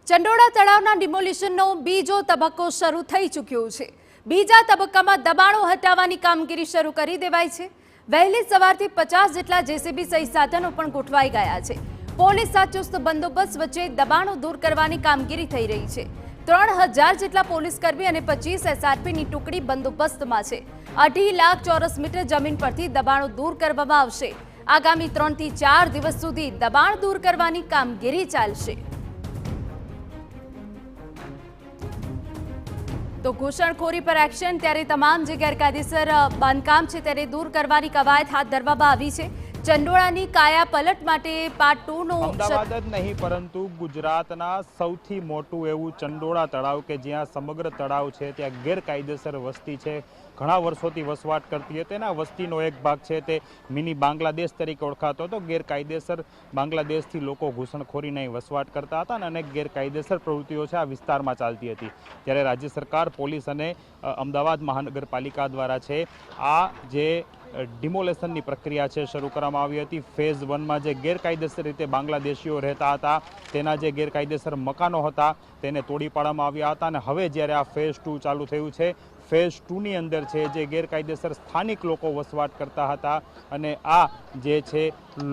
ચંડોળા તળાવના ડિમોલિશનનો બીજો તબક્કો શરૂ થઈ ચૂક્યો છે। બીજા તબક્કામાં દબાણો હટાવવાની કામગીરી શરૂ કરી દેવાઈ છે। વહેલી સવારથી 50 જેટલા જેસીબી સહિત સાધનો પણ ગોઠવાઈ ગયા છે। પોલીસ સાથે ચુસ્ત બંદોબસ્ત વચ્ચે દબાણો દૂર કરવાની કામગીરી થઈ રહી છે। 3000 જેટલા પોલીસકર્મી અને 25 એસઆરપીની ટુકડી બંદોબસ્તમાં છે। 2.5 લાખ ચોરસ મીટર જમીન પરથી દબાણો દૂર કરવામાં આવશે। આગામી 3 થી 4 દિવસ સુધી દબાણ દૂર કરવાની કામગીરી ચાલશે। તો ઘૂસણખોરી પર એક્શન, ત્યારે તમામ જે ગેરકાયદેસર બાંધકામ છે તેને દૂર કરવાની કવાયત હાથ ધરવામાં આવી છે। ચંડોળાની કાયા પલટ માટે પાર્ટ 2 નો અમદાવાદ જ નહીં પરંતુ ગુજરાતના સૌથી મોટું એવું ચંડોળા તળાવ કે જ્યાં સમગ્ર તળાવ છે ત્યાં ગેરકાયદેસર વસ્તી છે, ઘણા વર્ષોથી વસવાટ કરતી હતી। તેના વસ્તીનો એક ભાગ છે તે મિની બાંગ્લાદેશ તરીકે ઓળખાતો હતો। ગેરકાયદેસર બાંગ્લાદેશથી લોકો ઘૂસણખોરીને વસવાટ કરતા હતા અને અનેક ગેરકાયદેસર પ્રવૃત્તિઓ છે આ વિસ્તારમાં ચાલતી હતી। ત્યારે રાજ્ય સરકાર, પોલીસ અને અમદાવાદ મહાનગરપાલિકા દ્વારા છે આ જે ડિમોલેશનની પ્રક્રિયા છે શરૂ કરવામાં આવી હતી। ફેઝ 1માં જે ગેરકાયદેસર રીતે બાંગ્લાદેશીઓ રહેતા હતા તેના જે ગેરકાયદેસર મકાનો હતા તેને તોડી પાડવામાં આવ્યા હતા અને હવે જ્યારે આ ફેઝ 2 ચાલુ થયું છે, ફેઝ 2ની અંદર છે જે ગેરકાયદેસર સ્થાનિક લોકો વસવાટ કરતા હતા અને આ જે છે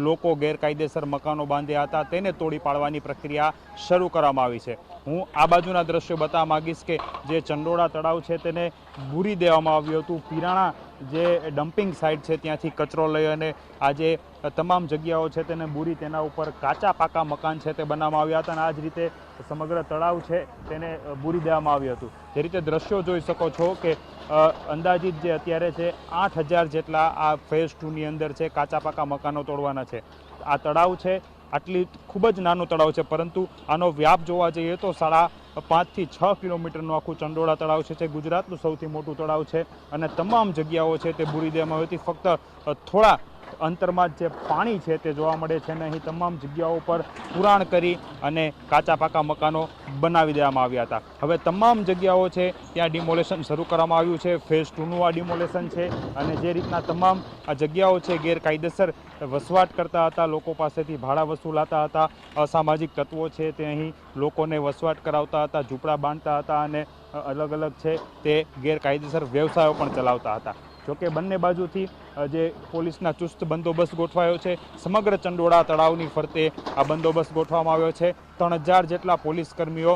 લોકો ગેરકાયદેસર મકાનો બાંધ્યા હતા તેને તોડી પાડવાની પ્રક્રિયા શરૂ કરવામાં આવી છે। હું આ બાજુના દ્રશ્યો બતાવવા માંગીશ કે જે ચંડોળા તળાવ છે તેને બૂરી દેવામાં આવ્યું હતું। પીરાણા જે ડમ્પિંગ સાઇટ છે ત્યાંથી કચરો લઈ અને આ જે તમામ જગ્યાઓ છે તેને બૂરી તેના ઉપર કાચા પાકા મકાન છે તે બનાવવામાં આવ્યા હતા અને આ જ રીતે સમગ્ર તળાવ છે તેને બૂરી દેવામાં આવ્યું હતું। જે રીતે દ્રશ્યો જોઈ શકો છો કે અંદાજિત જે અત્યારે છે 8000 જેટલા આ ફેઝ 2ની અંદર છે કાચા પાકા મકાનો તોડવાના છે। આ તળાવ છે આટલી ખૂબ જ નાનું તળાવ છે પરંતુ આનો વ્યાપ જોવા જઈએ તો 5.5 થી 6 કિલોમીટરનું આખું ચંડોળા તળાવ છે। ગુજરાતનું સૌથી મોટું તળાવ છે અને તમામ જગ્યાઓ છે તે બૂરી દેવામાં આવી હતી। ફક્ત થોડા અંતરમાં જે પાણી છે તે જોવા મળે છે અને અહીં તમામ જગ્યાઓ પર પુરાણ કરી અને કાચા પાકા મકાનો બનાવી દેવામાં આવ્યા હતા। હવે તમામ જગ્યાઓ છે ત્યાં ડિમોલેશન શરૂ કરવામાં આવ્યું છે। ફેઝ 2નું આ ડિમોલેશન છે અને જે રીતના તમામ આ જગ્યાઓ છે ગેરકાયદેસર વસવાટ કરતા હતા, લોકો પાસેથી ભાડા વસૂલાતા હતા, અસામાજિક તત્વો છે તે અહીં લોકોને વસવાટ કરાવતા હતા, ઝૂંપડા બાંધતા હતા અને અલગ અલગ છે તે ગેરકાયદેસર વ્યવસાયો પણ ચલાવતા હતા। જોકે બંને બાજુથી જે પોલીસના ચુસ્ત બંદોબસ્ત ગોઠવાયો છે। સમગ્ર ચંડોળા તળાવની ફરતે આ બંદોબસ્ત ગોઠવવામાં આવ્યો છે। 3000 જેટલા પોલીસ કર્મીઓ,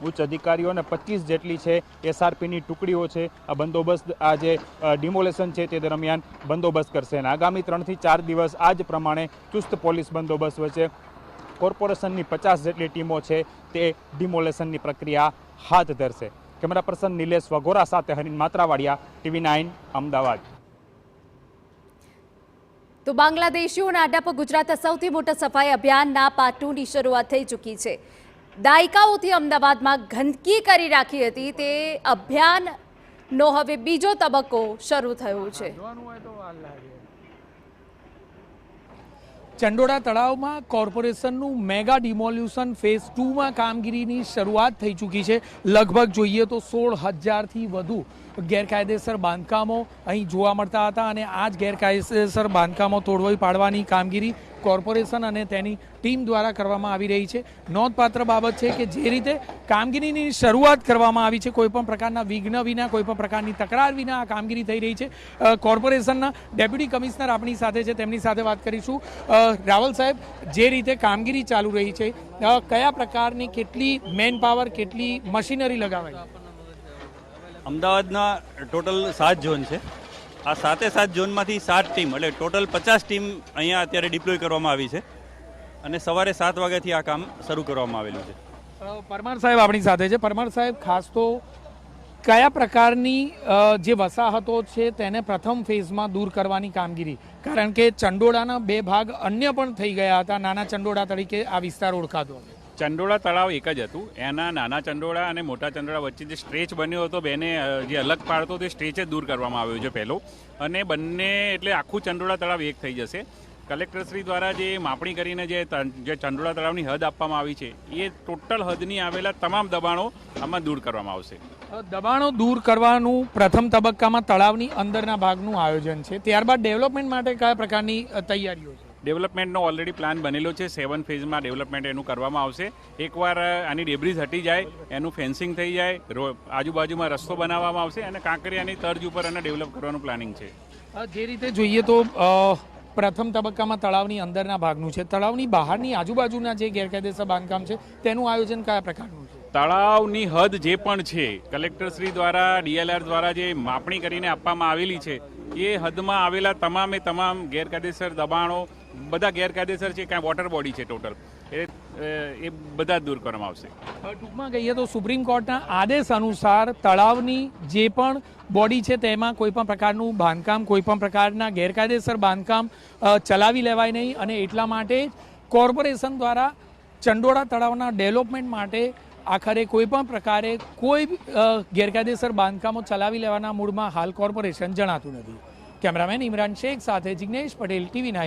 ઉચ્ચ અધિકારીઓ અને 25 જેટલી છે એસઆરપીની ટુકડીઓ છે આ બંદોબસ્ત આ જે ડિમોલેશન છે તે દરમિયાન બંદોબસ્ત કરશે અને આગામી 3 થી 4 દિવસ આ જ પ્રમાણે ચુસ્ત પોલીસ બંદોબસ્ત વચ્ચે કોર્પોરેશનની 50 જેટલી ટીમો છે તે ડિમોલેશનની પ્રક્રિયા હાથ ધરશે। કેમેરા પર્સન નિલેશ વઘોરા સાથે હરીન માત્રાવાડિયા, TV9 અમદાવાદ। તો બાંગ્લાદેશીઓના અડ્ડા પર ગુજરાતના સૌથી મોટા સફાઈ અભિયાનના પાર્ટ 2ની શરૂઆત થઈ ચૂકી છે। દાયકાઓથી અમદાવાદમાં ગંદકી કરી રાખી હતી તે અભિયાનનો હવે બીજો તબક્કો શરૂ થયો છે। ચંડોળા તળાવમાં કોર્પોરેશનનું મેગા ડિમોલ્યુશન ફેઝ 2માં કામગીરીની શરૂઆત થઈ ચૂકી છે। લગભગ જોઈએ તો 16,000થી વધુ ગેરકાયદેસર બાંધકામો અહીં જોવા મળતા હતા અને આ જ ગેરકાયદેસર બાંધકામો તોડવી પાડવાની કામગીરી કોર્પોરેશન અને તેની ટીમ દ્વારા કરવામાં આવી રહી છે। નોંધપાત્ર બાબત છે કે જે રીતે કામગીરીની શરૂઆત કરવામાં આવી છે, કોઈપણ પ્રકારના વિઘ્ન વિના, કોઈપણ પ્રકારની તકરાર વિના આ કામગીરી થઈ રહી છે। કોર્પોરેશનના ડેપ્યુટી કમિશનર આપણી સાથે છે, તેમની સાથે વાત કરીશું। રાવલ સાહેબ, જે રીતે કામગીરી ચાલુ રહી છે, કયા પ્રકારની કેટલી મેન પાવર, કેટલી મશીનરી લગાવાઈ? અમદાવાદના ટોટલ 7 ઝોન છે। આ 7 ઝોનમાંથી 7 ટીમ એટલે ટોટલ 50 ટીમ અહીંયા અત્યારે ડિપ્લોય કરવામાં આવી છે અને સવારે 7 વાગ્યાથી આ કામ શરૂ કરવામાં આવેલું છે। પરમાર સાહેબ આપણી સાથે છે। પરમાર સાહેબ, ખાસ તો કયા પ્રકારની જે વસાહતો છે તેને પ્રથમ ફેઝમાં દૂર કરવાની કામગીરી, કારણ કે ચંડોળાના 2 ભાગ અન્ય પણ થઈ ગયા હતા, નાના ચંડોળા તરીકે આ વિસ્તાર ઓળખાતો હતો। ચંડોળા તળાવ એક જ હતું, એના નાના ચંડોળા અને મોટા ચંડોળા વચ્ચે જે સ્ટ્રેચ બન્યો હતો બેને જે અલગ પાડતો તે સ્ટ્રેચ જ દૂર કરવામાં આવ્યો છે પહેલો, અને બંને એટલે આખું ચંડોળા તળાવ એક થઈ જશે। કલેક્ટરશ્રી દ્વારા જે માપણી કરીને જે ચંડોળા તળાવની હદ આપવામાં આવી છે એ ટોટલ હદની આવેલા તમામ દબાણો આમાં દૂર કરવામાં આવશે। દબાણો દૂર કરવાનું પ્રથમ તબક્કામાં તળાવની અંદરના ભાગનું આયોજન છે, ત્યારબાદ ડેવલપમેન્ટ માટે કયા પ્રકારની તૈયારીઓ છે? ડેવલપમેન્ટનો ઓલરેડી પ્લાન બનેલો છે. 7 ફેઝમાં ડેવલપમેન્ટ એનું કરવામાં આવશે. એકવાર આની ડેબ્રીઝ હટી જાય, એનું ફેન્સિંગ થઈ જાય, આજુબાજુમાં રસ્તો બનાવવામાં આવશે અને કાંકરિયાની તર્જ ઉપર એને ડેવલપ કરવાનું પ્લાનિંગ છે. જે રીતે જોઈએ તો પ્રથમ તબક્કામાં તળાવની અંદરના ભાગનું છે. તળાવની બહારની આજુબાજુના જે ગેરકાયદેસર બાંધકામ છે તેનું આયોજન કયા પ્રકારનું છે? તળાવની હદ જે પણ છે, કલેક્ટરશ્રી દ્વારા DLR દ્વારા જે માપણી કરીને આપવામાં આવેલી છે, એ હદમાં આવેલા તમામે તમામ ગેરકાયદેસર દબાણો, બધા ગેરકાયદેસર છે, કાંઈ વોટર બોડી છે ટોટલ, એ બધા જ દૂર કરવામાં આવશે. ટૂંકમાં કહીએ તો સુપ્રીમ કોર્ટના આદેશ અનુસાર તળાવની જે પણ બોડી છે તેમાં કોઈ પણ પ્રકારનું બાંધકામ, કોઈ પણ પ્રકારના ગેરકાયદેસર બાંધકામ ચલાવી લેવાય નહીં અને એટલા માટે કોર્પોરેશન દ્વારા ચંડોળા તળાવના ડેવલપમેન્ટ માટે આખરે કોઈ પણ પ્રકારે કોઈ ગેરકાયદેસર બાંધકામો ચલાવી લેવાના મૂડમાં હાલ કોર્પોરેશન જણાતું નથી. કેમેરામેન ઇમરાન શેખ સાથે જિગ્નેશ પટેલ, TV9.